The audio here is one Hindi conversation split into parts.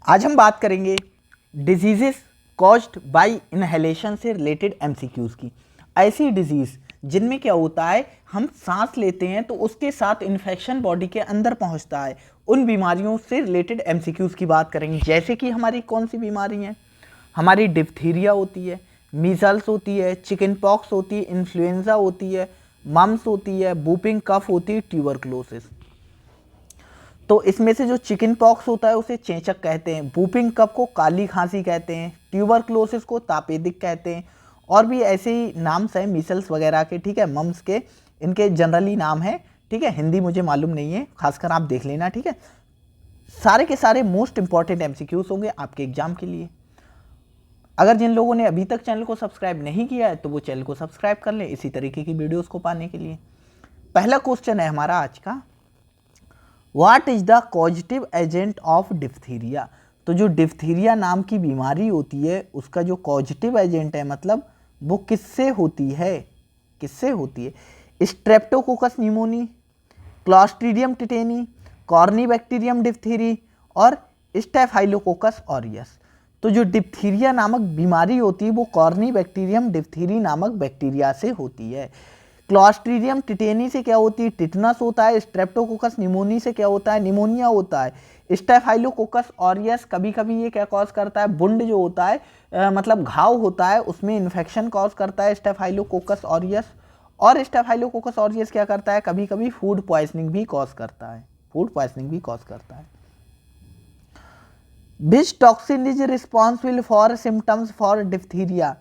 आज हम बात करेंगे डिजीजेस कॉज्ड बाय इनहेलेशन से रिलेटेड एमसीक्यूज की। ऐसी डिजीज जिनमें क्या होता है, हम सांस लेते हैं तो उसके साथ इन्फेक्शन बॉडी के अंदर पहुंचता है, उन बीमारियों से रिलेटेड एमसीक्यूज की बात करेंगे। जैसे कि हमारी कौन सी बीमारी हैं, हमारी डिप्थीरिया होती है, मीजल्स होती है, चिकन पॉक्स होती है, इन्फ्लुएंजा होती है, मम्स होती है, वूपिंग कफ होती है, ट्यूबरक्लोसिस। तो इसमें से जो चिकन पॉक्स होता है उसे चेचक कहते हैं, वूपिंग कफ को काली खांसी कहते हैं, ट्यूबरक्लोसिस को तापेदिक कहते हैं, और भी ऐसे ही नाम्स हैं मीसल्स वगैरह के, ठीक है, मम्स के, इनके जनरली नाम है, ठीक है। हिंदी मुझे मालूम नहीं है, खासकर आप देख लेना, ठीक है। सारे के सारे मोस्ट इंपॉर्टेंट एमसीक्यूज होंगे आपके एग्जाम के लिए। अगर जिन लोगों ने अभी तक चैनल को सब्सक्राइब नहीं किया है तो वो चैनल को सब्सक्राइब कर लें इसी तरीके की वीडियोस को पाने के लिए। पहला क्वेश्चन है हमारा आज का, what is the causative agent of diphtheria. तो जो डिप्थीरिया नाम की बीमारी होती है उसका जो कॉजेटिव एजेंट है, मतलब वो किससे होती है, किससे होती है? Streptococcus pneumoniae, Clostridium tetani, Corynebacterium डिप्थीरी और स्टेफाइलोकोकस ऑरियस। तो जो डिप्थीरिया नामक बीमारी होती है वो कॉर्नीबैक्टीरियम डिप्थीरी नामक बैक्टीरिया से होती है। क्लॉस्ट्रीडियम टिटेनी से क्या होती है? टिटनस होता है। स्ट्रेप्टोकोकस निमोनी से क्या होता है? निमोनिया होता है। स्टेफाइलोकोकस ऑरियस कभी कभी ये क्या कॉज करता है? बुंड जो होता है मतलब घाव होता है उसमें इन्फेक्शन कॉज करता है स्टेफाइलोकोकस ऑरियस। और स्टेफाइलोकोकस ऑरियस क्या करता है? कभी कभी फूड पॉइजनिंग भी कॉज करता है, फूड पॉइजनिंग भी कॉज करता है। Which toxin is responsible for symptoms for diphtheria.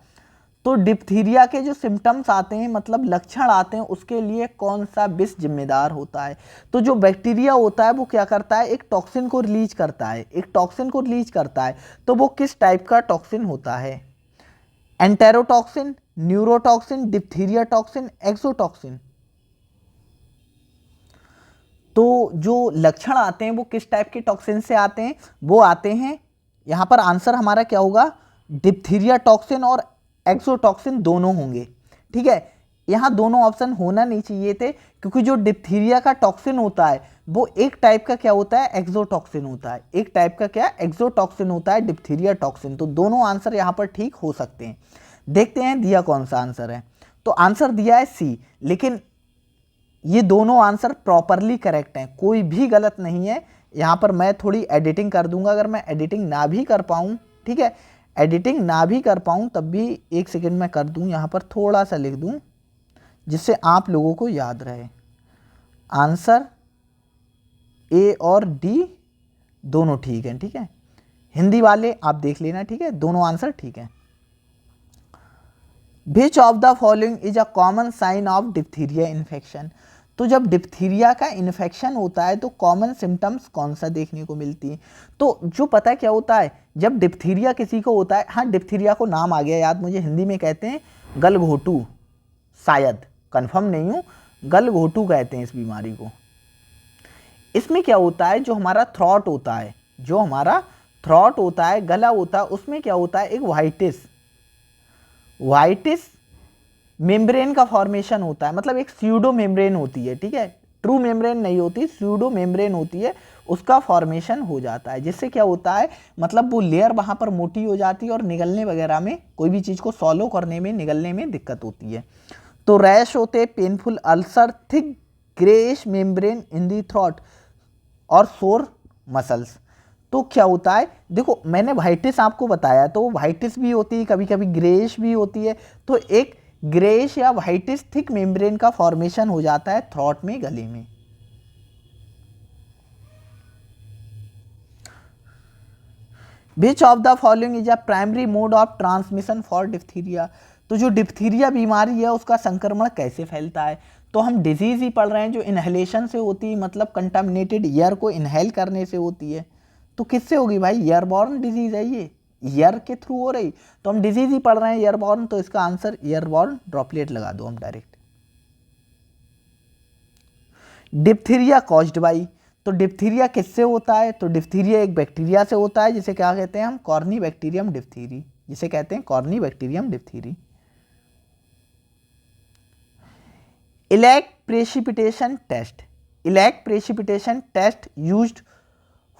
तो डिप्थीरिया के जो सिम्टम्स आते हैं, मतलब लक्षण आते हैं, उसके लिए कौन सा विष जिम्मेदार होता है? तो जो बैक्टीरिया होता है वो क्या करता है? एक टॉक्सिन को रिलीज करता है, एक टॉक्सिन को रिलीज करता है। तो वो किस टाइप का टॉक्सिन होता है? Enterotoxin, neurotoxin, diphtheria toxin, exotoxin. तो जो लक्षण आते हैं वो किस टाइप के टॉक्सिन से आते हैं? वो आते हैं, यहां पर आंसर हमारा क्या होगा? डिप्थीरिया टॉक्सिन और एक्सोटॉक्सिन दोनों होंगे, ठीक है। यहां दोनों ऑप्शन होना नहीं चाहिए थे, क्योंकि जो डिप्थीरिया का टॉक्सिन होता है वो एक टाइप का क्या होता है? एक्सोटॉक्सिन होता है। एक टाइप का क्या? एक्सोटॉक्सिन होता है डिप्थीरिया टॉक्सिन। तो दोनों आंसर यहां पर ठीक हो सकते हैं। देखते हैं दिया कौन सा आंसर है। तो आंसर दिया है सी, लेकिन ये दोनों आंसर प्रॉपरली करेक्ट हैं, कोई भी गलत नहीं है। यहाँ पर मैं थोड़ी एडिटिंग कर दूंगा, अगर मैं एडिटिंग ना भी कर पाऊँ, ठीक है, एडिटिंग ना भी कर पाऊँ तब भी एक सेकंड में कर दूँ, यहाँ पर थोड़ा सा लिख दूँ जिससे आप लोगों को याद रहे। आंसर ए और डी दोनों ठीक हैं, ठीक है। हिंदी वाले आप देख लेना, ठीक है, दोनों आंसर ठीक हैं। Which of the following is a common sign of diphtheria infection. तो जब डिप्थीरिया का इन्फेक्शन होता है तो कॉमन सिम्टम्स कौन सा देखने को मिलती है? तो जो पता है क्या होता है, जब डिप्थीरिया किसी को होता है, हाँ डिप्थीरिया को नाम आ गया याद मुझे, हिंदी में कहते हैं गलघोटू, शायद कंफर्म नहीं हूँ, गलघोटू कहते हैं इस बीमारी को। इसमें क्या होता है, जो हमारा थ्रॉट होता है, जो हमारा थ्रॉट होता है, गला होता है, उसमें क्या होता है? एक वाइटिस मेम्ब्रेन का फॉर्मेशन होता है, मतलब एक स्यूडो मेम्ब्रेन होती है, ठीक है, ट्रू मेम्ब्रेन नहीं होती, स्यूडो मेम्ब्रेन होती है, उसका फॉर्मेशन हो जाता है। जिससे क्या होता है, मतलब वो लेयर वहाँ पर मोटी हो जाती है और निगलने वगैरह में, कोई भी चीज़ को सॉलो करने में, निगलने में दिक्कत होती है। तो रैश होते, painful ulcer, thick greyish membrane in the throat और सोर मसल्स। तो क्या होता है, देखो मैंने वाइटिस आपको बताया, तो वाइटिस भी होती है, कभी कभी ग्रेइश भी होती है। तो एक ग्रेइश या वाइटिस थिक मेम्ब्रेन का फॉर्मेशन हो जाता है थ्रॉट में, गले में। विच of the following is a primary mode of transmission for diphtheria. तो जो डिप्थीरिया बीमारी है उसका संक्रमण कैसे फैलता है? तो हम डिजीज ही पढ़ रहे हैं जो इनहेलेशन से होती है, मतलब कंटामिनेटेड एयर को इनहेल करने से होती है। तो किससे होगी भाई? एयरबॉर्न डिजीज है ये, एयर के थ्रू हो रही, तो हम डिजीज ही पढ़ रहे हैं एयरबॉर्न, तो इसका आंसर एयरबॉर्न ड्रॉपलेट लगा दो हम डायरेक्ट। डिप्थीरिया कॉज्ड बाई, तो डिप्थीरिया किससे होता है? तो डिप्थीरिया एक बैक्टीरिया से होता है, जिसे क्या कहते हैं हम? कॉर्नीबैक्टीरियम डिप्थीरी, जिसे कहते हैं corynebacterium diphtheriae. Elek precipitation test, Elek precipitation test used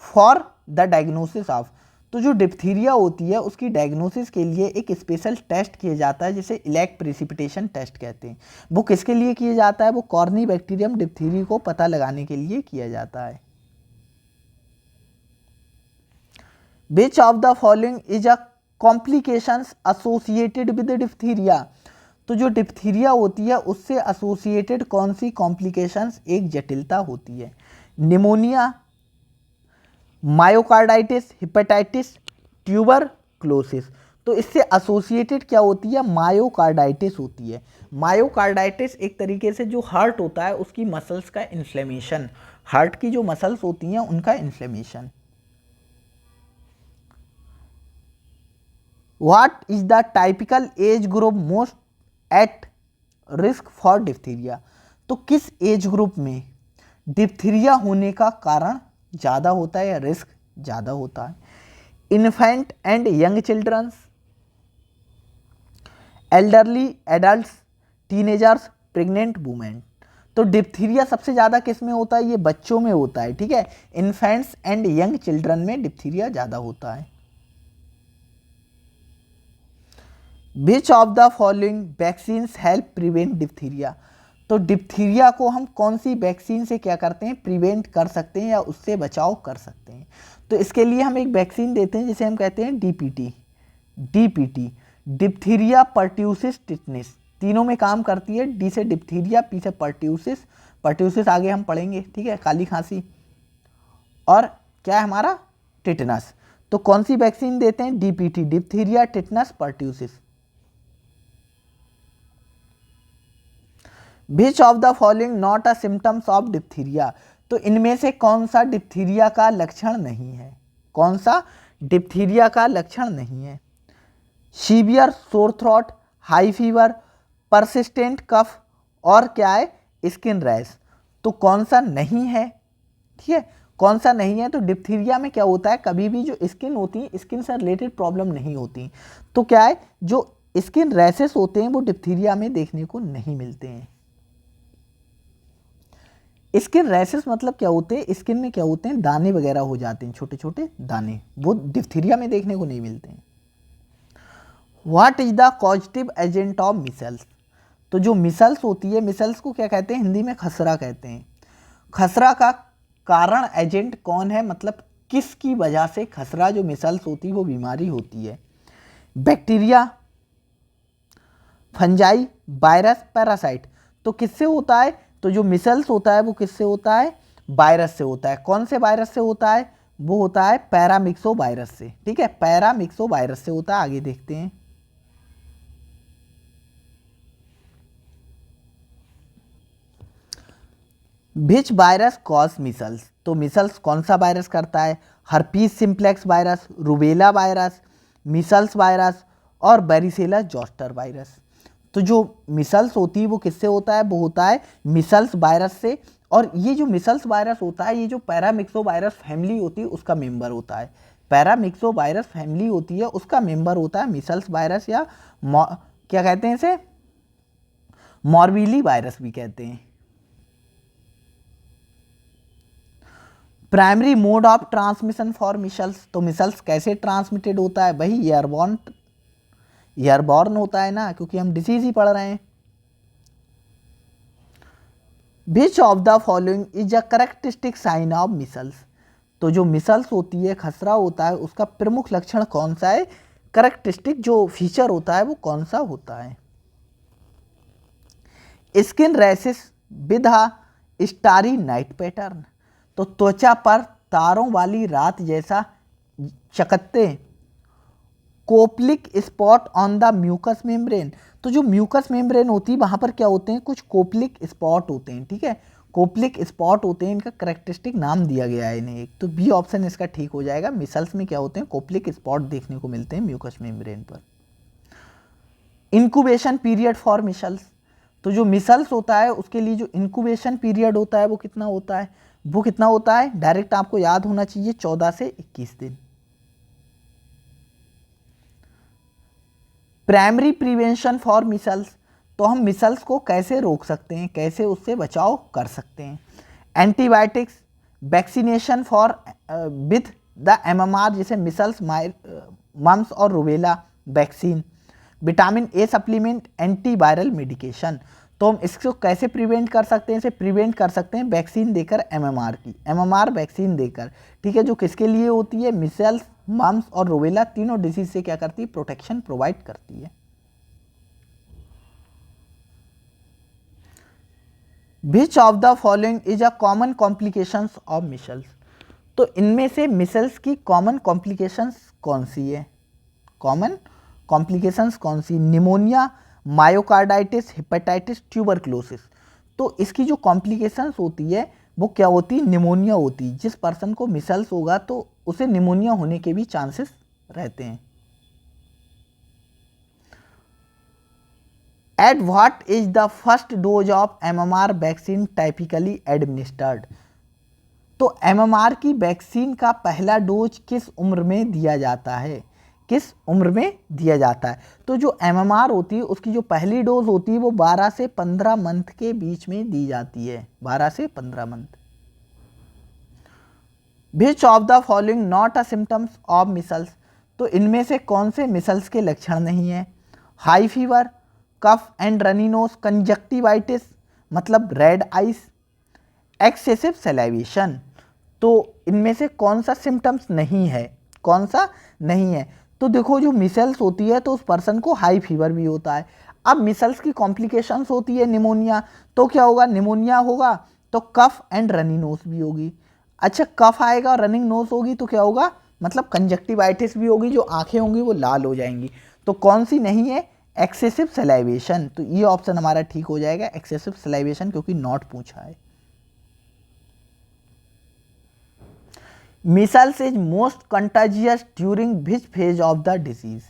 for the diagnosis of. तो जो डिप्थीरिया होती है उसकी डायग्नोसिस के लिए एक स्पेशल टेस्ट किया जाता है जिसे इलेक्ट प्रेसिपिटेशन टेस्ट कहते हैं। वो किसके लिए किया जाता है? वो कॉर्नीबैक्टीरियम डिप्थीरी को पता लगाने के लिए किया जाता है। विच of the following is a complications associated with diphtheria? तो जो डिप्थीरिया होती है उससे एसोसिएटेड कौन सी कॉम्प्लिकेशंस एक जटिलता होती है? Pneumonia, myocarditis, hepatitis, tuberculosis. तो इससे एसोसिएटेड क्या होती है? मायोकार्डाइटिस होती है। मायोकार्डाइटिस एक तरीके से जो हार्ट होता है उसकी मसल्स का इन्फ्लेमेशन, हार्ट की जो मसल्स होती हैं उनका inflammation. What is the typical as group most at risk for diphtheria? तो किस एज ग्रुप में डिप्थीरिया होने का कारण ज़्यादा होता है या रिस्क ज़्यादा होता है? Infant and young childrens, elderly adults, teenagers, pregnant women. तो डिप्थीरिया सबसे ज़्यादा किस में होता है? ये बच्चों में होता है, ठीक है। इन्फेंट्स एंड यंग चिल्ड्रन में डिप्थीरिया ज़्यादा होता है। विच of the following vaccines help prevent diphtheria? तो डिप्थीरिया को हम कौन सी वैक्सीन से क्या करते हैं? प्रिवेंट कर सकते हैं या उससे बचाव कर सकते हैं। तो इसके लिए हम एक वैक्सीन देते हैं जिसे हम कहते हैं DPT. DPT diphtheria, pertussis, tetanus, तीनों में काम करती है। डी से डिप्थीरिया, पी से पर्ट्यूसिस, पर्ट्यूसिस आगे हम पढ़ेंगे, ठीक है, काली खांसी, और क्या है हमारा? टिटनस। तो कौन सी वैक्सीन देते हैं? DPT, diphtheria, tetanus, pertussis. Which of the following not a symptoms of diphtheria? तो इनमें से कौन सा डिप्थीरिया का लक्षण नहीं है? कौन सा डिप्थीरिया का लक्षण नहीं है? Severe sore throat, high fever, persistent cough, और क्या है? Skin rash. तो कौन सा नहीं है? ठीक है, कौन सा नहीं है? तो डिप्थीरिया में क्या होता है, कभी भी जो स्किन होती है, स्किन से रिलेटेड प्रॉब्लम नहीं होती। तो क्या है, जो स्किन रैशेस होते हैं वो डिप्थीरिया में देखने को नहीं मिलते हैं। स्किन रैशेस मतलब क्या होते हैं? स्किन में क्या होते हैं? दाने वगैरह हो जाते हैं, छोटे छोटे दाने, वो डिप्थीरिया में देखने को नहीं मिलते हैं। What is the causative agent of measles? तो जो मिसल्स होती है, मिसल्स को क्या कहते हैं? हिंदी में खसरा कहते हैं। खसरा का कारण एजेंट कौन है? मतलब किसकी वजह से खसरा, जो मिसल्स होती है वो बीमारी होती है? Bacteria, fungi, virus, parasite. तो किससे होता है? तो जो मिसल्स होता है वो किससे होता है? वायरस से होता है। कौन से वायरस से होता है? वो होता है पैरामिक्सो वायरस से, ठीक है, पैरामिक्सो वायरस से होता है। आगे देखते हैं। विच वायरस कॉज मिसल्स? तो मिसल्स कौन सा वायरस करता है? Herpes simplex virus, rubella virus, micelles virus, और बैरिसेला जोस्टर वायरस। तो जो मिसल्स होती है वो किससे होता है? वो होता है मिसल्स वायरस से। और ये जो मिसल्स वायरस होता है, ये जो पैरामिक्सो वायरस फैमिली होती है उसका मेंबर होता है। पैरामिक्सो वायरस फैमिली होती है, उसका मेंबर होता है मिसल्स वायरस, या क्या कहते हैं इसे? मॉर्बिली वायरस भी कहते हैं। Primary mode of transmission for micelles? तो मिसल्स कैसे ट्रांसमिटेड होता है? वही एयरबॉर्न होता है ना, क्योंकि हम डिसीज ही पढ़ रहे हैं। Which of the following is a characteristic sign of measles? तो जो मिसल्स होती है, खसरा होता है, उसका प्रमुख लक्षण कौन सा है? कैरेक्टरिस्टिक जो फीचर होता है वो कौन सा होता है? Skin rashes with starry night pattern. तो त्वचा पर तारों वाली रात जैसा चकत्ते। Koplik spot on the mucous membrane. तो जो म्यूकस मेम्ब्रेन होती है वहां पर क्या होते हैं? कुछ कोपलिक स्पॉट होते हैं, ठीक है, कोपलिक स्पॉट होते हैं। इनका कैरेक्टरिस्टिक नाम दिया गया है इन्हें एक, तो बी ऑप्शन इसका ठीक हो जाएगा। मिसल्स में क्या होते हैं? कोपलिक स्पॉट देखने को मिलते हैं म्यूकस मेम्ब्रेन पर। Incubation period for micelles? तो जो मिसल्स होता है उसके लिए जो इंक्यूबेशन पीरियड होता है वो कितना होता है? वो कितना होता है? डायरेक्ट आपको याद होना चाहिए, 14 से 21 दिन। Primary prevention for micelles? तो हम मिसल्स को कैसे रोक सकते हैं, कैसे उससे बचाव कर सकते हैं? Antibiotics, vaccination for with the MMR जैसे मिसल्स, मम्स और rubella vaccine, vitamin A supplement, antiviral medication. तो हम इसको कैसे प्रिवेंट कर सकते हैं? इसे प्रिवेंट कर सकते हैं वैक्सीन देकर, MMR की, MMR वैक्सीन देकर, ठीक है, जो किसके लिए होती है? मिसल्स, मम्स और रूबेला तीनों डिजीज से क्या करती है? प्रोटेक्शन प्रोवाइड करती है। विच of the following is a common complications of measles? तो इनमें से मिसल्स की कॉमन कॉम्प्लिकेशंस कौन सी है? कॉमन कॉम्प्लिकेशंस कौन सी? Pneumonia, myocarditis, hepatitis, tuberculosis. तो इसकी जो कॉम्प्लिकेशंस होती है वो क्या होती है? निमोनिया होती है। जिस पर्सन को मिसल्स होगा तो उसे निमोनिया होने के भी चांसेस रहते हैं। At what is the first dose of MMR vaccine typically administered? तो MMR की वैक्सीन का पहला डोज किस उम्र में दिया जाता है? किस उम्र में दिया जाता है? तो जो MMR होती है उसकी जो पहली डोज होती है वो 12 से 15 मंथ के बीच में दी जाती है, 12 से 15 month. Which of the following not a symptoms of measles? तो इनमें से कौन से मिसल्स के लक्षण नहीं है? High fever, cough and runny nose, conjunctivitis मतलब रेड आइस, एक्सेसिव सैलाइवेशन। तो इनमें से कौन सा सिम्टम्स नहीं है? कौन सा नहीं है? तो देखो जो मिसल्स होती है तो उस पर्सन को हाई फीवर भी होता है। अब मिसल्स की कॉम्प्लिकेशंस होती है निमोनिया, तो क्या होगा? निमोनिया होगा तो कफ एंड रनिंग नोज भी होगी। अच्छा, कफ आएगा और रनिंग नोज होगी तो क्या होगा? मतलब कंजक्टिवाइटिस भी होगी, जो आंखें होंगी वो लाल हो जाएंगी। तो कौन सी नहीं है? Excessive salivation. तो ये ऑप्शन हमारा ठीक हो जाएगा, एक्सेसिव सलाइवेशन, क्योंकि नॉट पूछा है। Measles is most contagious during which phase of the disease?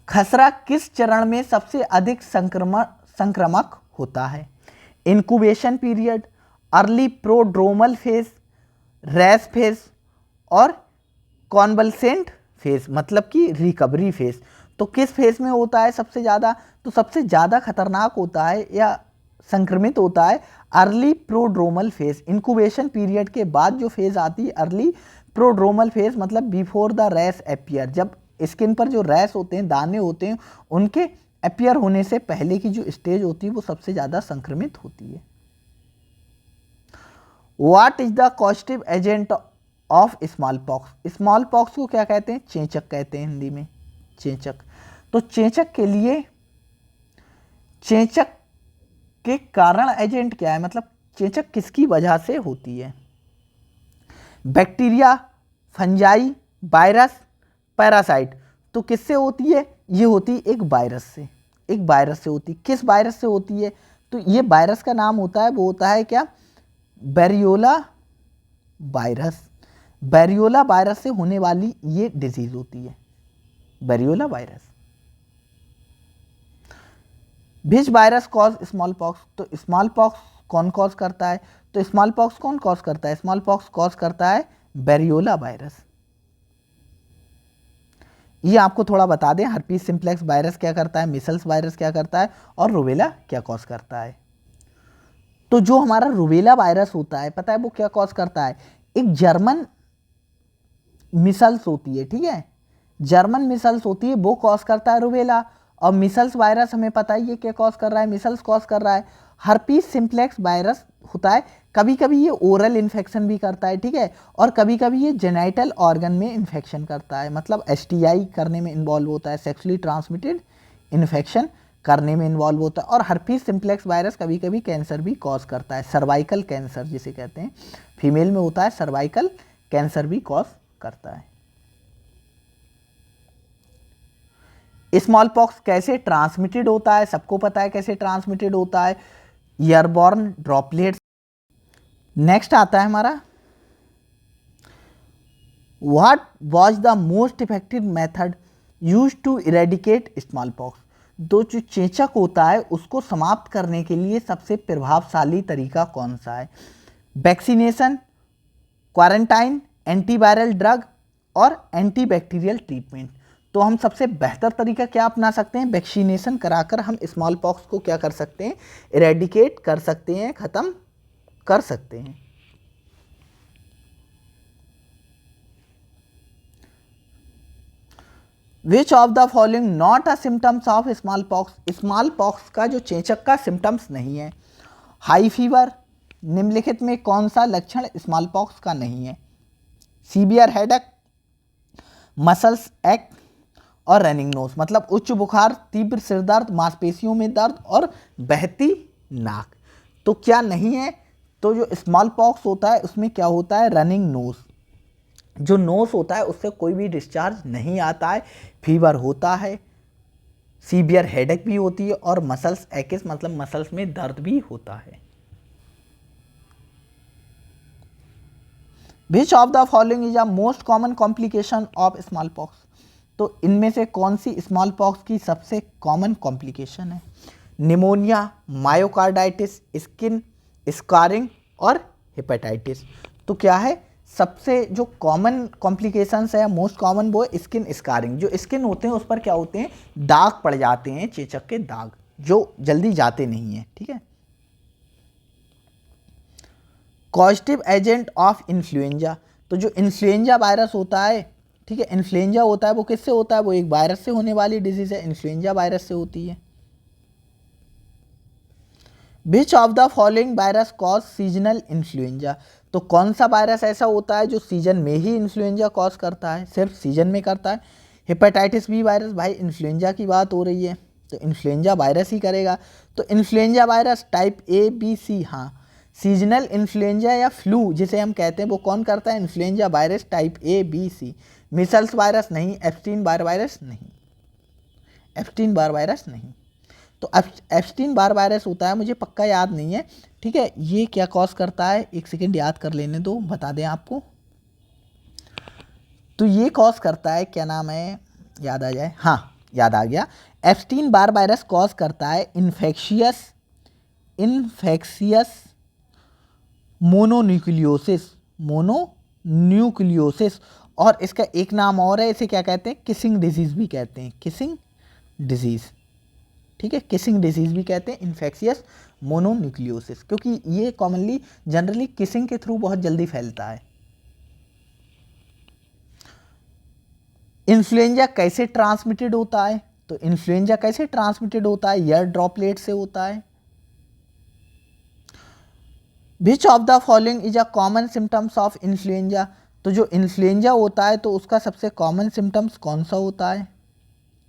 खसरा किस चरण में सबसे अधिक संक्रमक होता है? Incubation period, early prodromal phase, rash phase और कॉन्वल्सेंट फेज मतलब कि रिकवरी फेज। तो किस फेज में होता है सबसे ज़्यादा? तो सबसे ज़्यादा खतरनाक होता है या संक्रमित होता है early prodromal phase. Incubation period के बाद जो फेज आती है अर्ली प्रोड्रोमल फेज, मतलब बिफोर द रैश अपीयर। जब स्किन पर जो रैश होते हैं, दाने होते हैं, उनके अपीयर होने से पहले की जो स्टेज होती है वो सबसे ज़्यादा संक्रमित होती है। What is the causative agent of small pox? Small pox को क्या कहते हैं? चेचक कहते हैं हिंदी में, चेचक। तो चेचक के लिए, चेचक के कारण एजेंट क्या है? मतलब चेचक किसकी वजह से होती है? Bacteria, fungi, virus, parasite. तो किससे होती है? ये होती है एक वायरस से, एक वायरस से होती है। किस वायरस से होती है? तो ये वायरस का नाम होता है, वो होता है क्या? Variola virus. वेरियोला वायरस से होने वाली ये डिजीज होती है, वेरियोला वायरस। विच वायरस कॉज स्मॉल पॉक्स? तो स्मॉल पॉक्स कौन कॉज करता है? तो स्मॉल पॉक्स कौन कॉज करता है? स्मॉल पॉक्स कॉज करता है वेरियोला वायरस। ये आपको थोड़ा बता दें, हर्पीस सिंप्लेक्स वायरस क्या करता है, मिसल्स वायरस क्या करता है और रूबेला क्या कॉज करता है। तो जो हमारा रूबेला वायरस होता है, पता है वो क्या कॉज करता है? एक जर्मन मिसल्स होती है, ठीक है, जर्मन मिसल्स होती है, वो कॉज करता है रूबेला। और मिसल्स वायरस हमें पता है ये क्या कॉज कर रहा है? मिसल्स कॉज कर रहा है। हर्पीस सिंप्लेक्स वायरस होता है, कभी कभी ये ओरल इन्फेक्शन भी करता है, ठीक है, और कभी कभी ये जेनाइटल ऑर्गन में इन्फेक्शन करता है, मतलब STI करने में इन्वॉल्व होता है, सेक्सुअली ट्रांसमिटेड इन्फेक्शन करने में इन्वॉल्व होता है। और हर्पीस सिंप्लेक्स वायरस कभी कभी कैंसर भी कॉज करता है, सर्वाइकल कैंसर जिसे कहते हैं, फीमेल में होता है, सर्वाइकल कैंसर भी कॉज करता है। स्मॉल पॉक्स कैसे ट्रांसमिटेड होता है? सबको पता है कैसे ट्रांसमिटेड होता है, एयरबॉर्न ड्रॉपलेट्स। नेक्स्ट आता है हमारा, what was the most effective method used to eradicate smallpox? जो चेचक होता है उसको समाप्त करने के लिए सबसे प्रभावशाली तरीका कौन सा है? वैक्सीनेशन, क्वारंटाइन, एंटीवायरल ड्रग और एंटीबैक्टीरियल ट्रीटमेंट। तो हम सबसे बेहतर तरीका क्या अपना सकते हैं? वैक्सीनेशन कराकर हम स्मॉल पॉक्स को क्या कर सकते हैं? इरेडिकेट कर सकते हैं, ख़त्म कर सकते हैं। Which of the following not a symptoms of small pox, small pox का जो चेचक का सिम्टम्स नहीं है। हाई फीवर, निम्नलिखित में कौन सा लक्षण स्मॉल पॉक्स का नहीं है? सीवियर हेडेक, मसल्स एक और रनिंग नोज, मतलब उच्च बुखार, तीव्र सिर दर्द, मांसपेशियों में दर्द और बहती नाक। तो क्या नहीं है? तो जो स्मॉल पॉक्स होता है उसमें क्या होता है? रनिंग नोज, जो नोज होता है उससे कोई भी डिस्चार्ज नहीं आता है, फीवर होता है, सीवियर हेडेक भी होती है और मसल्स एक्स मतलब मसल्स में दर्द भी होता है। विच of the following is a most common complication of small pox, तो इनमें से कौन सी स्मॉल पॉक्स की सबसे कॉमन कॉम्प्लिकेशन है? निमोनिया, मायोकार्डाइटिस, स्किन स्कारिंग और हेपेटाइटिस। तो क्या है सबसे जो कॉमन कॉम्प्लिकेशंस है, मोस्ट कॉमन, वो स्किन स्कारिंग। जो स्किन होते हैं उस पर क्या होते हैं? दाग पड़ जाते हैं, चेचक के दाग, जो जल्दी जाते नहीं हैं, ठीक है। कॉजेटिव एजेंट ऑफ इन्फ्लुएंजा, तो जो इन्फ्लुएंजा वायरस होता है, ठीक है, इन्फ्लुएंजा होता है वो किससे होता है? वो एक वायरस से होने वाली डिजीज है, इन्फ्लुएंजा वायरस से होती है। विच of the following virus cause seasonal influenza, तो कौन सा वायरस ऐसा होता है जो सीजन में ही इन्फ्लुएंजा कॉज करता है, सिर्फ सीजन में करता है? हेपेटाइटिस बी वायरस, भाई इन्फ्लुएंजा की बात हो रही है तो इन्फ्लुएंजा वायरस ही करेगा। तो influenza virus type A B C, हाँ। सीजनल इन्फ्लुएंजा या फ्लू जिसे हम कहते हैं वो कौन करता है? Influenza virus type A B C. Measles virus नहीं, एप्स्टीन बार वायरस नहीं, एप्स्टीन बार वायरस नहीं। तो एप्स्टीन बार वायरस होता है, मुझे पक्का याद नहीं है, ठीक है, ये क्या कॉज करता है? एक सेकेंड याद कर लेने दो, बता दें आपको। तो ये कॉज करता है, क्या नाम है, याद आ जाए, हाँ याद आ गया। एप्स्टीन बार वायरस कॉज करता है इन्फेक्शियस मोनोन्यूक्लियोसिस, मोनोन्यूक्लियोसिस। और इसका एक नाम और है, इसे क्या कहते हैं? किसिंग डिजीज भी कहते हैं, किसिंग डिजीज, ठीक है, किसिंग डिजीज भी कहते हैं, इन्फेक्शियस मोनोन्यूक्लियोसिस, क्योंकि ये कॉमनली जनरली किसिंग के थ्रू बहुत जल्दी फैलता है। इन्फ्लुएंजा कैसे ट्रांसमिटेड होता है? तो इन्फ्लुएंजा कैसे ट्रांसमिटेड होता है? एयर ड्रॉपलेट से होता है। विच of the following is a common symptoms of influenza, तो जो इन्फ्लुएंजा होता है तो उसका सबसे कॉमन सिम्टम्स कौन सा होता है?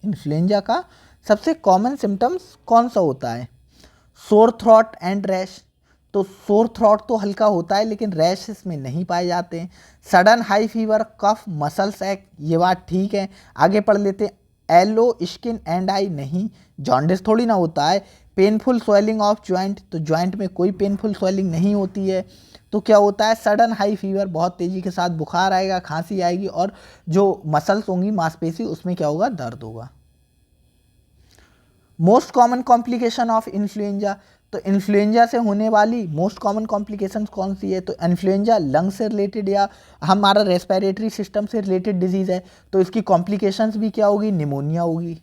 इन्फ्लुएंजा का सबसे कॉमन सिम्टम्स कौन सा होता है? सोर थ्रॉट एंड रैश, तो सोर थ्रॉट तो हल्का होता है लेकिन रैश इसमें नहीं पाए जाते हैं। सडन हाई फीवर, कफ, मसल्स एक, ये बात ठीक है। आगे पढ़ लेते हैं। एलो स्किन एंड आई, नहीं, जॉन्डिस थोड़ी ना होता है। पेनफुल स्वेलिंग ऑफ ज्वाइंट, तो ज्वाइंट में कोई पेनफुल स्वेलिंग नहीं होती है। तो क्या होता है? सडन हाई फीवर, बहुत तेज़ी के साथ बुखार आएगा, खांसी आएगी और जो मसल्स होंगी, मांसपेशी, उसमें क्या होगा? दर्द होगा। Most common complication of influenza, तो इन्फ्लुएंजा से होने वाली मोस्ट कॉमन कॉम्प्लिकेशन कौन सी है? तो इन्फ्लुएंजा लंग से रिलेटेड या हमारा रेस्पिरेटरी सिस्टम से रिलेटेड डिजीज है, तो इसकी कॉम्प्लिकेशंस भी क्या होगी? निमोनिया होगी।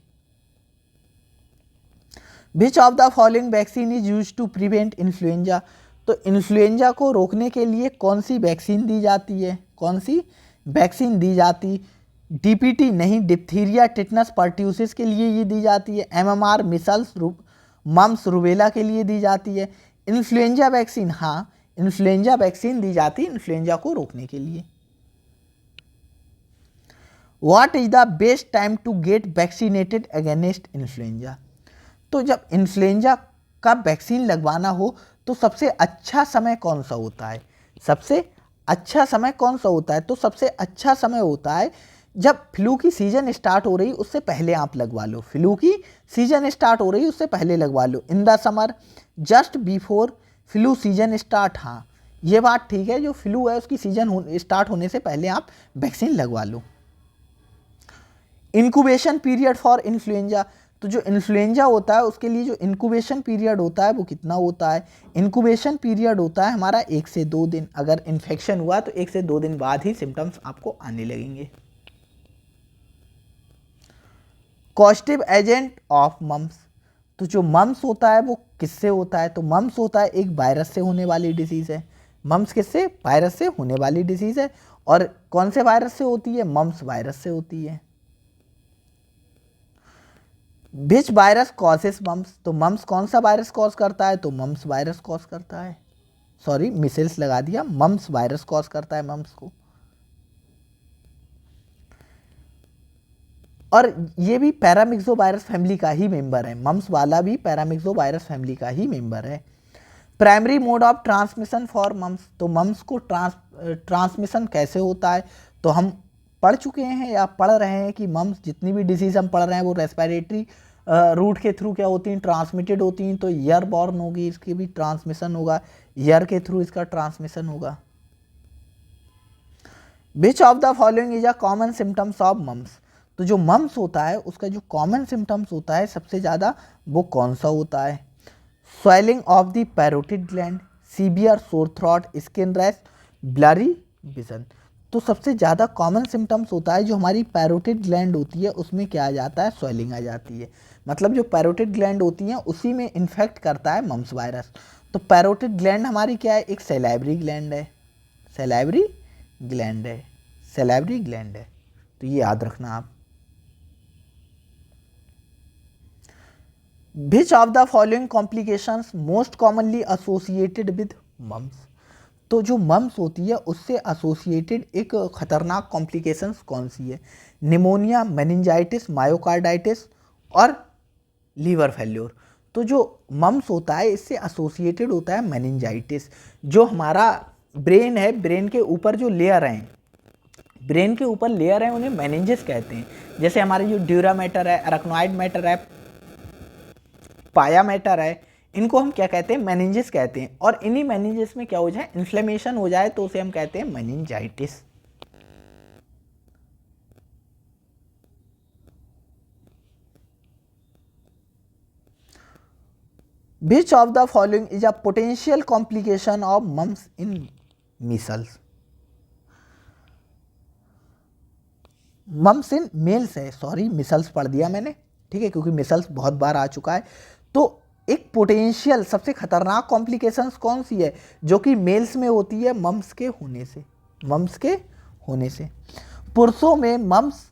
Which of the following vaccine is use to prevent influenza, तो इन्फ्लुएंजा को रोकने के लिए कौन सी वैक्सीन दी जाती है? कौन सी वैक्सीन दी जाती? डीपीटी नहीं, डिप्थीरिया, टिटनस, पर्ट्यूसिस के लिए ये दी जाती है। एमएमआर, मिसल्स, मम्स, रूबेला के लिए दी जाती है। इन्फ्लुएंजा वैक्सीन, हाँ इन्फ्लुएंजा वैक्सीन दी जाती है इन्फ्लुएंजा को रोकने के लिए। What is the best time to get vaccinated against influenza, तो जब इन्फ्लुएंजा का वैक्सीन लगवाना हो तो सबसे अच्छा समय कौन सा होता है? सबसे अच्छा समय कौन सा होता है? तो सबसे अच्छा समय होता है जब फ्लू की सीजन स्टार्ट हो रही उससे पहले आप लगवा लो, फ्लू की सीजन स्टार्ट हो रही उससे पहले लगवा लो। In the summer, just before flu season start, हाँ ये बात ठीक है, जो फ्लू है उसकी सीजन स्टार्ट होने से पहले आप वैक्सीन लगवा लो। इंक्यूबेशन पीरियड फॉर इन्फ्लुएंजा, तो जो इन्फ्लुएंजा होता है उसके लिए जो इंक्यूबेशन पीरियड होता है वो कितना होता है? इंक्यूबेशन पीरियड होता है हमारा 1 से 2 दिन। अगर इन्फेक्शन हुआ तो 1 से 2 दिन बाद ही सिम्टम्स आपको आने लगेंगे। कॉजेटिव एजेंट ऑफ मम्स, तो जो मम्स होता है वो किससे होता है? तो मम्स होता है एक वायरस से होने वाली डिजीज़ है। मम्स किससे? वायरस से होने वाली डिजीज़ है। और कौन से वायरस से होती है? मम्स वायरस से होती है। विच वायरस कॉजेस मम्स, तो मम्स कौन सा वायरस कॉज करता है, तो मम्स वायरस कॉज करता है, सॉरी मिसेल्स लगा दिया, मम्स वायरस कॉज करता है मम्स को। और ये भी पैरामिक्सो वायरस फैमिली का ही मेंबर है, मम्स वाला भी पैरामिक्सो वायरस फैमिली का ही मेंबर है। Primary mode of transmission for mumps, तो मम्स को ट्रांसमिशन कैसे होता है, तो हम पढ़ चुके हैं या पढ़ रहे हैं कि मम्स जितनी भी डिजीज हम पढ़ रहे हैं वो रेस्पिरेटरी रूट के थ्रू क्या होती हैं, ट्रांसमिटेड होती हैं। तो ईयर बॉर्न होगी, इसकी भी ट्रांसमिशन होगा, ईयर के थ्रू इसका ट्रांसमिशन होगा। Which of the following is a common symptoms of mumps, तो जो मम्स होता है उसका जो कॉमन सिम्टम्स होता है सबसे ज़्यादा वो कौन सा होता है, swelling of the parotid gland, severe सोर throat, skin rash, blurry vision. तो सबसे ज़्यादा कॉमन सिम्टम्स होता है जो हमारी पैरोटिड ग्लैंड होती है उसमें क्या आ जाता है, स्वेलिंग आ जाती है। मतलब जो पैरोटिड ग्लैंड होती हैं उसी में इन्फेक्ट करता है मम्स वायरस। तो पैरोटिड ग्लैंड हमारी क्या है, एक सैलाइवरी ग्लैंड है, सैलाइवरी ग्लैंड है, सैलाइवरी ग्लैंड है, तो ये याद रखना आप। Which of the following complications most commonly associated with mumps, तो जो मम्स होती है उससे एसोसिएटेड एक खतरनाक कॉम्प्लिकेशंस कौन सी है, निमोनिया, मेनिंजाइटिस, मायोकार्डाइटिस और लीवर फेल्योर। तो जो मम्स होता है इससे एसोसिएटेड होता है मेनिंजाइटिस। जो हमारा ब्रेन है, ब्रेन के ऊपर जो लेयर हैं, ब्रेन के ऊपर लेयर है उन्हें मेनिंजेस कहते हैं। जैसे हमारे जो ड्यूरा मैटर है, अरकनॉइड मैटर है, पाया मैटर है, इनको हम क्या कहते हैं, मेनिंजेस कहते हैं। और इन्हीं मेनिंजेस में क्या हो जाए, इन्फ्लेमेशन हो जाए तो उसे हम कहते हैं meningitis. Which of the following is a potential complication of mumps in measles? Mumps in males है, सॉरी मिसल्स पढ़ दिया मैंने, ठीक है, क्योंकि मिसल्स बहुत बार आ चुका है। तो एक पोटेंशियल सबसे खतरनाक कॉम्प्लिकेशंस कौन सी है जो कि मेल्स में होती है, मम्स के होने से, मम्स के होने से। पुरुषों में मम्स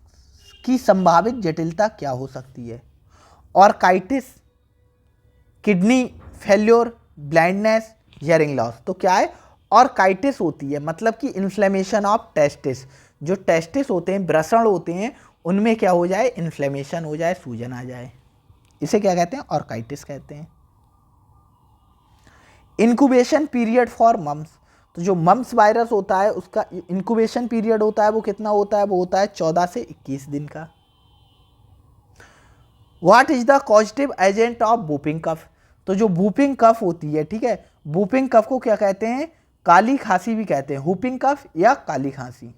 की संभावित जटिलता क्या हो सकती है, orchitis, kidney failure, blindness, hearing loss. तो क्या है, ऑर्काइटिस होती है, मतलब कि इन्फ्लेमेशन ऑफ टेस्टिस, जो टेस्टिस होते हैं, वृषण होते हैं, उनमें क्या हो जाए, इन्फ्लेमेशन हो जाए, सूजन आ जाए, इसे क्या कहते हैं, ऑर्काइटिस कहते हैं। इनक्यूबेशन पीरियड फॉर मम्स, तो जो मम्स वायरस होता है उसका इनक्यूबेशन पीरियड होता है वो कितना होता है, वो होता है 14 से 21 दिन का। What is the causative agent of whooping cough, तो जो वूपिंग कफ होती है, ठीक है, वूपिंग कफ को क्या कहते हैं, काली खांसी भी कहते हैं, हुपिंग कफ या काली खांसी,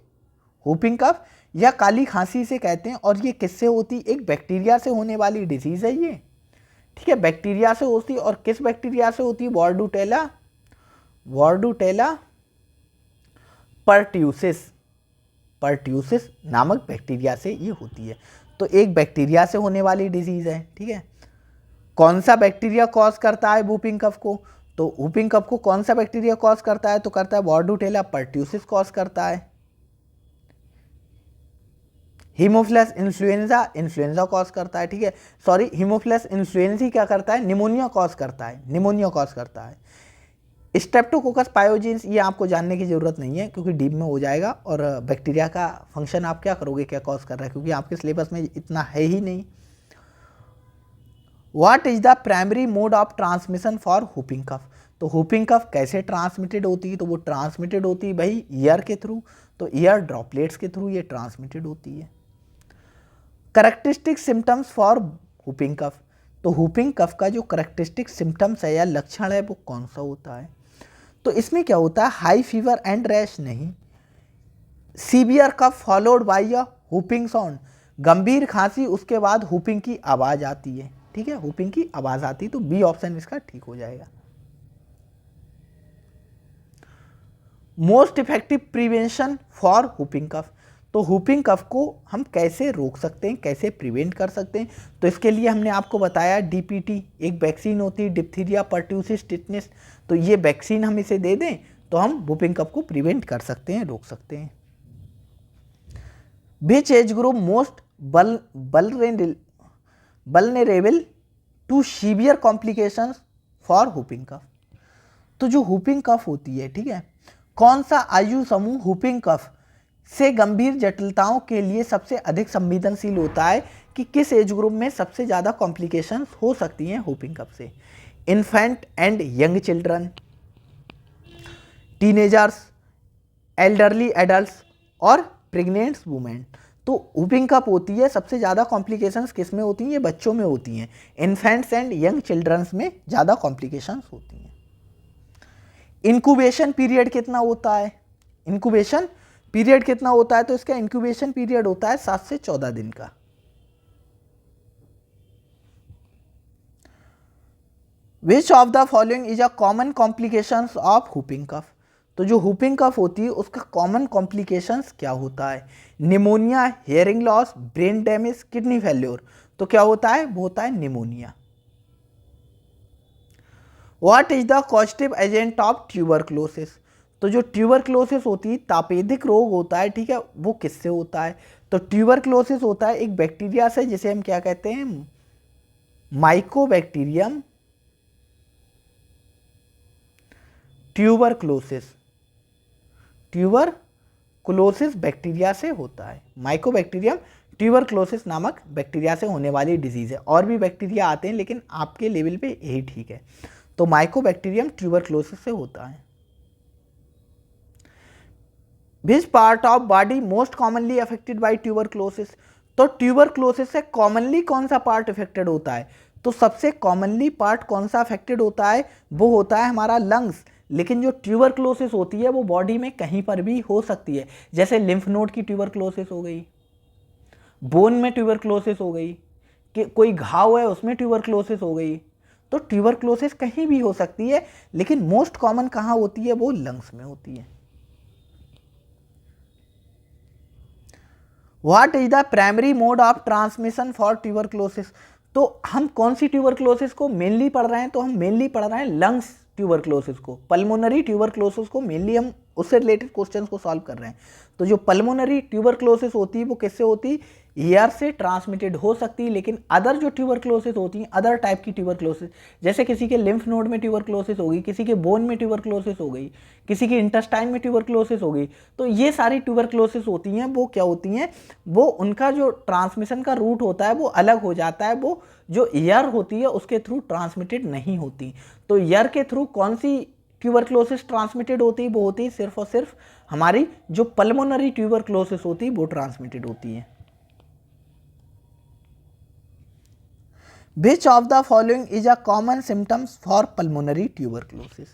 हुपिंग कफ या काली खांसी से कहते हैं। और ये किससे होती, एक बैक्टीरिया से होने वाली डिजीज है ये, ठीक है, बैक्टीरिया से होती है। और किस बैक्टीरिया से होती है, वॉर्डुटेला, वॉर्डुटेला पर्ट्यूसिस, पर्ट्यूसिस नामक बैक्टीरिया से ये होती है। तो एक बैक्टीरिया से होने वाली डिजीज है, ठीक है। कौन सा बैक्टीरिया कॉज करता है वूपिंग कफ को, तो वूपिंग कफ को कौन सा बैक्टीरिया कॉज करता है, तो करता है वॉर्डुटेला पर्ट्यूसिस कॉज करता है। हीमोफिलस इन्फ्लुएंजा, इन्फ्लुएंजा कॉज करता है, ठीक है, सॉरी हीमोफिलस इन्फ्लुएंजी क्या करता है, निमोनिया कॉज करता है, निमोनिया कॉज करता है। स्ट्रेप्टोकोकस पायोजेंस ये आपको जानने की जरूरत नहीं है क्योंकि डीप में हो जाएगा। और बैक्टीरिया का फंक्शन आप क्या करोगे, क्या कॉज कर रहा है, क्योंकि आपके सिलेबस में इतना है ही नहीं। What is the primary mode of transmission for whooping cough, तो हुपिंग कफ कैसे ट्रांसमिटेड होती है, तो वो ट्रांसमिटेड होती है भाई ईयर के थ्रू, तो ईयर ड्रॉपलेट्स के थ्रू ये ट्रांसमिटेड होती है। Characteristic symptoms for whooping cough, तो हुपिंग कफ का जो करेक्टरिस्टिक सिम्टम्स है या लक्षण है वो कौन सा होता है, तो इसमें क्या होता है, हाई फीवर एंड रैश नहीं, severe cough followed by a whooping sound, गंभीर खांसी उसके बाद हुपिंग की आवाज आती है, ठीक है, हुपिंग की आवाज आती है, तो बी ऑप्शन इसका ठीक हो जाएगा। Most effective prevention for whooping cough, तो हुपिंग कफ को हम कैसे रोक सकते हैं, कैसे प्रिवेंट कर सकते हैं, तो इसके लिए हमने आपको बताया डीपीटी एक वैक्सीन होती है, डिप्थीरिया पर्ट्यूसिस टिटनेस, तो ये वैक्सीन हम इसे दे दें तो हम हुपिंग कफ को प्रिवेंट कर सकते हैं, रोक सकते हैं। Which age group most vulnerable to severe complications for whooping cough. तो जो हुपिंग कफ होती है, ठीक है, कौन सा आयु समूह हुपिंग कफ से गंभीर जटिलताओं के लिए सबसे अधिक संवेदनशील होता है, कि किस एज ग्रुप में सबसे ज़्यादा कॉम्प्लिकेशंस हो सकती हैं हुपिंग कफ से? Infant and young children, teenagers, elderly adults और प्रेग्नेंट वुमेन। तो हुपिंग कफ होती है, सबसे ज़्यादा कॉम्प्लिकेशंस किस में होती हैं? ये बच्चों में होती हैं। इन्फेंट्स एंड यंग चिल्ड्रंस में ज़्यादा कॉम्प्लिकेशंस होती हैं। इंक्यूबेशन पीरियड कितना होता है? इंक्यूबेशन पीरियड कितना होता है? तो इसका इंक्यूबेशन पीरियड होता है 7 से 14 दिन का। Which of the following is a common complications of whooping cough? तो जो हुपिंग कफ होती है उसका कॉमन कॉम्प्लिकेशंस क्या होता है? Pneumonia, hearing loss, brain damage, kidney failure. तो क्या होता है? वो होता है pneumonia. What is the causative agent of tuberculosis? तो जो ट्यूबरक्लोसिस होती है, तापेदिक रोग होता है, ठीक है, वो किससे होता है? तो ट्यूबरक्लोसिस होता है एक बैक्टीरिया से, जिसे हम क्या कहते हैं? Mycobacterium tuberculosis. ट्यूबरक्लोसिस बैक्टीरिया से होता है। माइकोबैक्टीरियम ट्यूबरक्लोसिस नामक बैक्टीरिया से होने वाली डिजीज है। और भी बैक्टीरिया आते हैं, लेकिन आपके लेवल पे यही ठीक है। तो माइकोबैक्टीरियम ट्यूबरक्लोसिस से होता है। Which part of body most commonly affected by tuberculosis? तो ट्यूबरक्लोसिस से कॉमनली कौन सा पार्ट अफेक्टेड होता है? तो सबसे कॉमनली पार्ट कौन सा अफेक्टेड होता है? वो होता है हमारा लंग्स। लेकिन जो ट्यूबरक्लोसिस होती है वो बॉडी में कहीं पर भी हो सकती है, जैसे लिम्फ नोड की ट्यूबरक्लोसिस हो गई, बोन में ट्यूबरक्लोसिस हो गई, कि कोई घाव है उसमें ट्यूबरक्लोसिस हो गई। तो ट्यूबरक्लोसिस कहीं भी हो सकती है, लेकिन मोस्ट कॉमन कहाँ होती है? वो लंग्स में होती है। What is the primary mode of transmission for tuberculosis? तो हम कौन सी ट्यूबरक्लोसिस को मेनली पढ़ रहे हैं? तो हम मेनली पढ़ रहे हैं लंग्स ट्यूबरक्लोसिस को, पल्मोनरी ट्यूबरक्लोसिस को मेनली हम उससे रिलेटेड क्वेश्चंस को सॉल्व कर रहे हैं। तो जो पल्मोनरी ट्यूबरक्लोसिस होती है वो किससे होती है? एयर से ट्रांसमिटेड हो सकती है। लेकिन अदर जो ट्यूबरक्लोसिस होती है, अदर टाइप की ट्यूबरक्लोसिस, जैसे किसी के लिम्फ नोड में ट्यूबरक्लोसिस होगी, किसी के बोन में ट्यूबरक्लोसिस हो गई, किसी के इंटेस्टाइन में ट्यूबरक्लोसिस हो गई, तो ये सारी ट्यूबरक्लोसिस होती हैं, वो क्या होती हैं? वो उनका जो ट्रांसमिशन का रूट होता है वो अलग हो जाता है, वो जो एयर होती है उसके थ्रू ट्रांसमिटेड नहीं होती। तो एयर के थ्रू कौन सी ट्यूबरक्लोसिस ट्रांसमिटेड होती है? वो होती है सिर्फ और सिर्फ हमारी जो पल्मोनरी ट्यूबरक्लोसिस होती है वो ट्रांसमिटेड होती है। Which of the following is a common symptoms for pulmonary tuberculosis?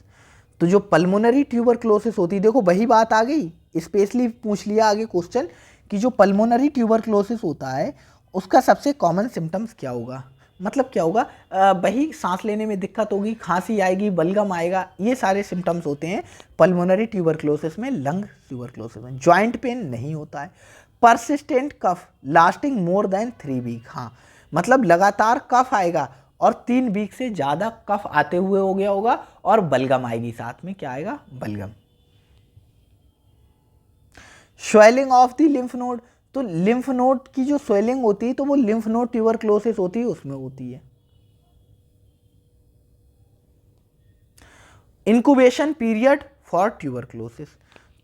तो जो पल्मोनरी ट्यूबरक्लोसिस होती है, देखो वही बात आ गई, स्पेशली पूछ लिया आगे क्वेश्चन कि जो पल्मोनरी ट्यूबरक्लोसिस होता है उसका सबसे कॉमन सिम्टम्स क्या होगा? मतलब क्या होगा? वही सांस लेने में दिक्कत होगी, खांसी आएगी, बलगम आएगा, ये सारे सिम्टम्स होते हैं पल्मोनरी ट्यूबरक्लोसिस में। लंग ट्यूबरक्लोसिस में जॉइंट पेन नहीं होता है। परसिस्टेंट कफ लास्टिंग मोर देन 3 वीक, हाँ, मतलब लगातार कफ आएगा और 3 वीक से ज़्यादा कफ आते हुए हो गया होगा, और बलगम आएगी, साथ में क्या आएगा? बलगम। Swelling of the lymph node, तो लिम्फ नोड की जो स्वेलिंग होती है तो वो लिम्फ नोड ट्यूबरक्लोसिस होती है, उसमें होती है। इंक्यूबेशन पीरियड फॉर ट्यूबरक्लोसिस,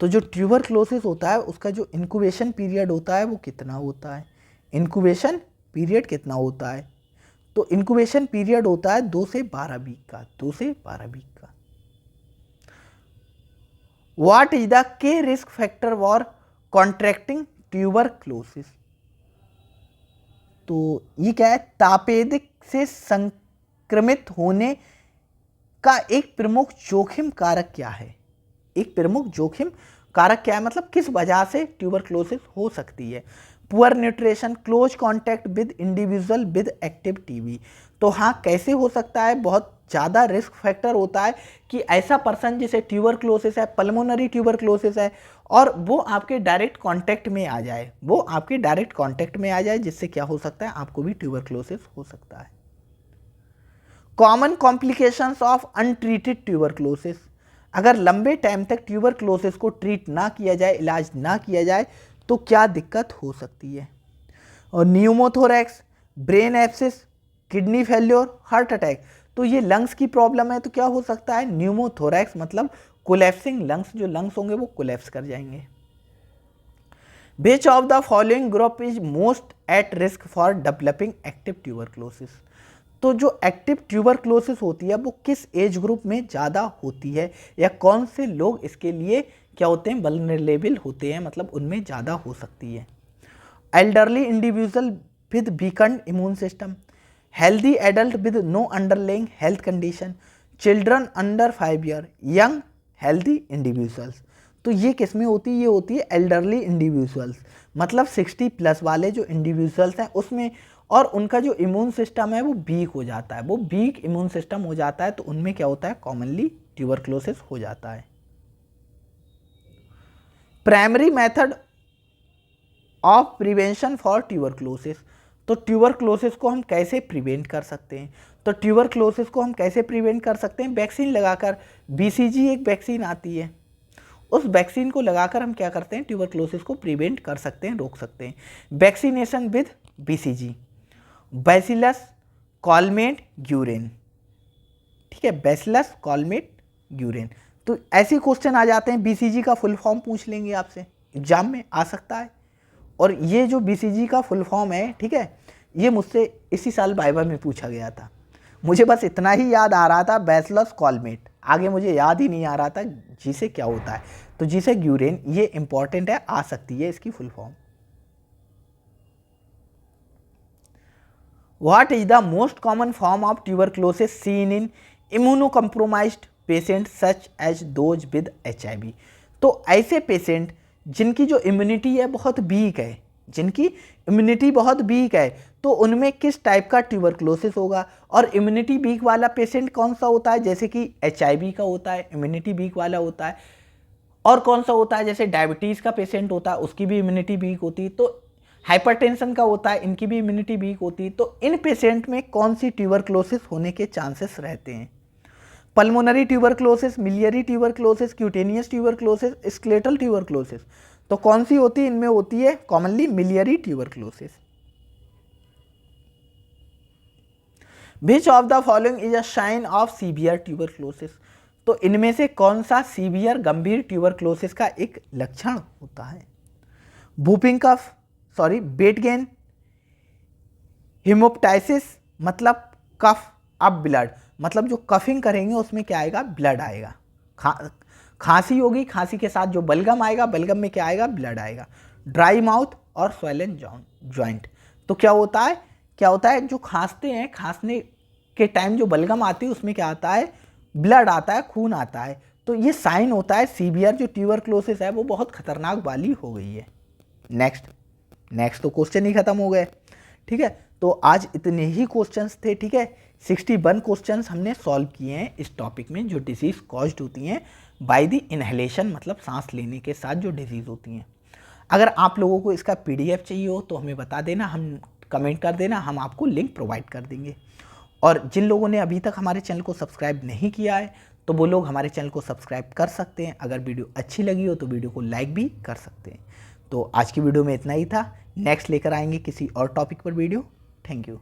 तो जो ट्यूबरक्लोसिस होता है उसका जो इंक्यूबेशन पीरियड होता है वो कितना होता है? इंक्यूबेशन पीरियड कितना होता है? तो इंक्यूबेशन पीरियड होता है 2 से 12 वीक का, 2 से 12 वीक का। व्हाट इज द के risk factor for contracting tuberculosis? तो ये क्या है? तापेदिक से संक्रमित होने का एक प्रमुख जोखिम कारक क्या है? एक प्रमुख जोखिम कारक क्या है? मतलब किस वजह से ट्यूबरक्लोसिस हो सकती है? Poor nutrition, close contact with individual with active TB. तो हाँ, कैसे हो सकता है? बहुत ज़्यादा रिस्क फैक्टर होता है कि ऐसा पर्सन जिसे ट्यूबरक्लोसिस है, पल्मोनरी ट्यूबरक्लोसिस है, और वो आपके डायरेक्ट कांटेक्ट में आ जाए, वो आपके डायरेक्ट कांटेक्ट में आ जाए, जिससे क्या हो सकता है? आपको भी ट्यूबरक्लोसिस हो सकता है। Common complications of untreated tuberculosis, अगर लंबे टाइम तक ट्यूबरक्लोसिस को ट्रीट ना किया जाए, इलाज ना किया जाए, तो क्या दिक्कत हो सकती है? और pneumothorax, brain abscess, kidney failure, heart attack. तो ये लंग्स की प्रॉब्लम है तो क्या हो सकता है, न्यूमोथोरैक्स, मतलब कोलैप्सिंग लंग्स, जो लंग्स होंगे वो कोलैप्स कर जाएंगे। Which of the following group is most at risk for developing active tuberculosis? तो जो एक्टिव ट्यूबरक्लोसिस होती है वो किस एज ग्रुप में ज़्यादा होती है, या कौन से लोग इसके लिए क्या होते हैं, वल्नरेबल होते हैं, मतलब उनमें ज़्यादा हो सकती है। Elderly individual with weakened immune system, healthy adult with no underlying health condition, children under 5 year, young healthy individuals. तो ये किस में होती है, ये होती है एल्डरली इंडिविजुअल्स, मतलब 60 प्लस वाले जो इंडिविजुअल्स हैं उसमें, और उनका जो इम्यून सिस्टम है वो वीक हो जाता है, वो वीक इम्यून सिस्टम हो जाता है, तो उनमें क्या होता है, कॉमनली ट्यूबरक्लोसिस हो जाता है। Primary method of prevention for tuberculosis, तो ट्यूबरक्लोसिस को हम कैसे प्रिवेंट कर सकते हैं, तो ट्यूबरक्लोसिस को हम कैसे प्रिवेंट कर सकते हैं, वैक्सीन लगाकर। बीसीजी एक वैक्सीन आती है, उस वैक्सीन को लगाकर हम क्या करते हैं, ट्यूबरक्लोसिस को प्रिवेंट कर सकते हैं, रोक सकते हैं। वैक्सीनेशन विद बीसीजी, बैसिलस कॉलमेट ग्यूरेन, ठीक है, बैसिलस कॉलमेट ग्यूरेन। तो ऐसे क्वेश्चन आ जाते हैं, बीसीजी का फुल फॉर्म पूछ लेंगे आपसे, एग्जाम में आ सकता है। और ये जो बीसीजी का फुल फॉर्म है, ठीक है, ये मुझसे इसी साल वाइवा में पूछा गया था, मुझे बस इतना ही याद आ रहा था, बैसिलस कॉलमेट, आगे मुझे याद ही नहीं आ रहा था जी से क्या होता है। तो जी से ग्यूरेन, ये इंपॉर्टेंट है, आ सकती है इसकी full form. What is the most common form of tuberculosis seen in immunocompromised patients such as those with HIV? तो ऐसे पेशेंट जिनकी जो इम्यूनिटी है बहुत वीक है, जिनकी इम्यूनिटी बहुत वीक है, तो उनमें किस टाइप का ट्यूबरक्लोसिस होगा। और इम्यूनिटी वीक वाला पेशेंट कौन सा होता है, जैसे कि HIV का होता है, इम्यूनिटी वीक वाला होता है। और कौन सा होता है, जैसे डायबिटीज़ का पेशेंट होता है, उसकी भी इम्यूनिटी वीक होती है। तो हाइपरटेंशन का होता है, इनकी भी इम्यूनिटी वीक होती है। तो इन पेशेंट में कौन सी ट्यूबरक्लोसिस होने के चांसेस रहते हैं, pulmonary tuberculosis, miliary tuberculosis, cutaneous tuberculosis, skeletal tuberculosis. तो कौन सी होती है, इनमें होती है commonly miliary tuberculosis. Which of the following is a sign of severe tuberculosis, तो इनमें से कौन सा सीवियर गंभीर ट्यूबरक्लोसिस का एक लक्षण होता है, वूपिंग कफ, वेट गेन, हिमोप्टाइसिस, मतलब कफ अब ब्लड, मतलब जो कफिंग करेंगे उसमें क्या आएगा, ब्लड आएगा। खांसी होगी, खांसी के साथ जो बलगम आएगा, बलगम में क्या आएगा, ब्लड आएगा। ड्राई माउथ और स्वेलन जॉइंट। तो क्या होता है, जो खांसते हैं, खांसने के टाइम जो बलगम आती है उसमें क्या आता है, ब्लड आता है, खून आता है। तो ये साइन होता है सीवियर जो ट्यूबरक्लोसिस है वो बहुत खतरनाक वाली हो गई है। नेक्स्ट तो क्वेश्चन ही खत्म हो गए, ठीक है। तो आज इतने ही क्वेश्चंस थे, ठीक है। 61 क्वेश्चंस हमने सॉल्व किए हैं इस टॉपिक में, जो डिजीज़ कॉज्ड होती हैं बाय द इनहेलेशन, मतलब सांस लेने के साथ जो डिजीज़ होती हैं। अगर आप लोगों को इसका PDF चाहिए हो तो हमें बता देना, हम कमेंट कर देना, हम आपको लिंक प्रोवाइड कर देंगे। और जिन लोगों ने अभी तक हमारे चैनल को सब्सक्राइब नहीं किया है तो वो लोग हमारे चैनल को सब्सक्राइब कर सकते हैं। अगर वीडियो अच्छी लगी हो तो वीडियो को लाइक भी कर सकते हैं। तो आज की वीडियो में इतना ही था, नेक्स्ट लेकर आएंगे किसी और टॉपिक पर वीडियो। Thank you.